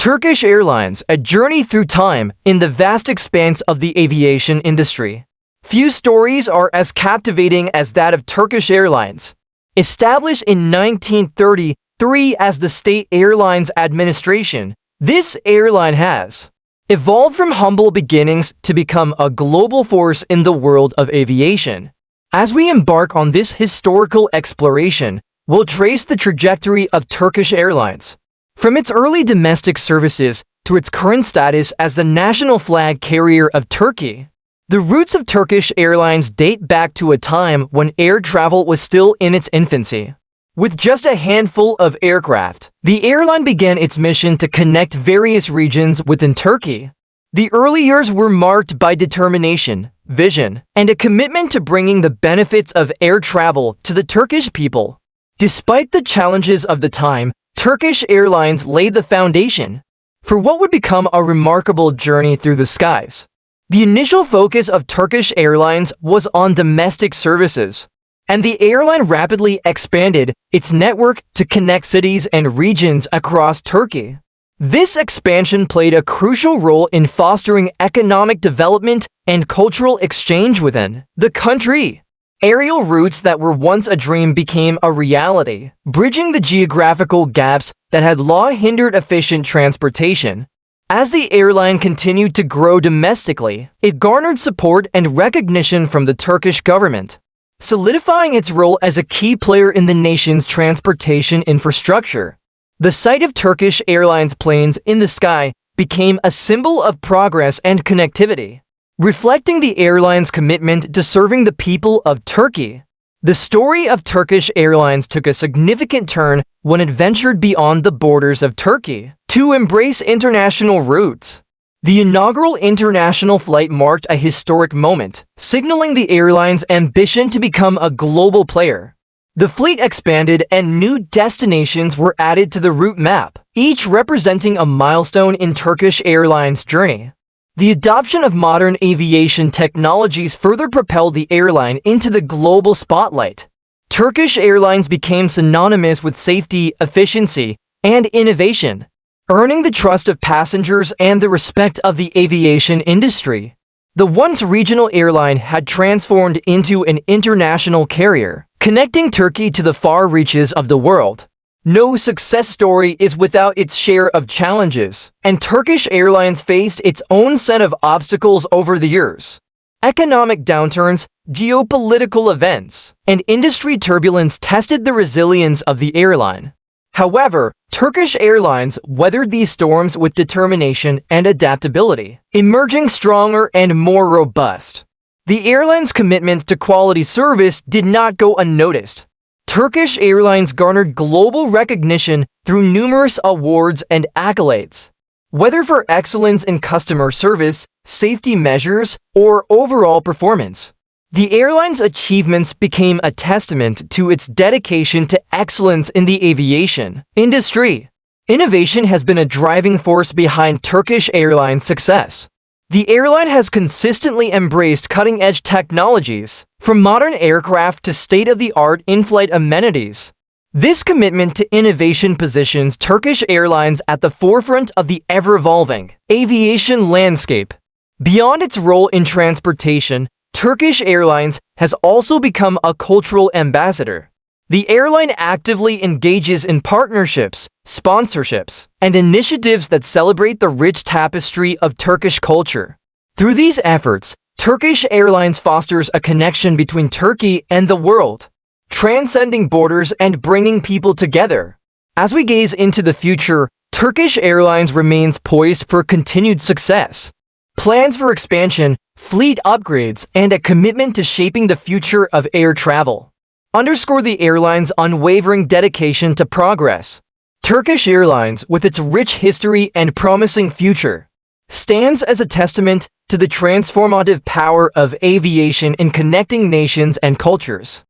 Turkish Airlines, a journey through time in the vast expanse of the aviation industry. Few stories are as captivating as that of Turkish Airlines. Established in 1933 as the State Airlines Administration, this airline has evolved from humble beginnings to become a global force in the world of aviation. As we embark on this historical exploration, we'll trace the trajectory of Turkish Airlines, from its early domestic services to its current status as the national flag carrier of Turkey. The roots of Turkish Airlines date back to a time when air travel was still in its infancy. With just a handful of aircraft, the airline began its mission to connect various regions within Turkey. The early years were marked by determination, vision, and a commitment to bringing the benefits of air travel to the Turkish people. Despite the challenges of the time, Turkish Airlines laid the foundation for what would become a remarkable journey through the skies. The initial focus of Turkish Airlines was on domestic services, and the airline rapidly expanded its network to connect cities and regions across Turkey. This expansion played a crucial role in fostering economic development and cultural exchange within the country. Aerial routes that were once a dream became a reality, bridging the geographical gaps that had long hindered efficient transportation. As the airline continued to grow domestically, it garnered support and recognition from the Turkish government, solidifying its role as a key player in the nation's transportation infrastructure. The sight of Turkish Airlines planes in the sky became a symbol of progress and connectivity, reflecting the airline's commitment to serving the people of Turkey. The story of Turkish Airlines took a significant turn when it ventured beyond the borders of Turkey to embrace international routes. The inaugural international flight marked a historic moment, signaling the airline's ambition to become a global player. The fleet expanded and new destinations were added to the route map, each representing a milestone in Turkish Airlines' journey. The adoption of modern aviation technologies further propelled the airline into the global spotlight. Turkish Airlines became synonymous with safety, efficiency, and innovation, earning the trust of passengers and the respect of the aviation industry. The once regional airline had transformed into an international carrier, connecting Turkey to the far reaches of the world. No success story is without its share of challenges, and Turkish Airlines faced its own set of obstacles over the years. Economic downturns, geopolitical events, and industry turbulence tested the resilience of the airline. However, Turkish Airlines weathered these storms with determination and adaptability, emerging stronger and more robust. The airline's commitment to quality service did not go unnoticed. Turkish Airlines garnered global recognition through numerous awards and accolades. Whether for excellence in customer service, safety measures, or overall performance, the airline's achievements became a testament to its dedication to excellence in the aviation industry. Innovation has been a driving force behind Turkish Airlines' success. The airline has consistently embraced cutting-edge technologies, from modern aircraft to state-of-the-art in-flight amenities. This commitment to innovation positions Turkish Airlines at the forefront of the ever-evolving aviation landscape. Beyond its role in transportation, Turkish Airlines has also become a cultural ambassador. The airline actively engages in partnerships, sponsorships, and initiatives that celebrate the rich tapestry of Turkish culture. Through these efforts, Turkish Airlines fosters a connection between Turkey and the world, transcending borders and bringing people together. As we gaze into the future, Turkish Airlines remains poised for continued success. Plans for expansion, fleet upgrades, and a commitment to shaping the future of air travel underscore the airline's unwavering dedication to progress. Turkish Airlines, with its rich history and promising future, stands as a testament to the transformative power of aviation in connecting nations and cultures.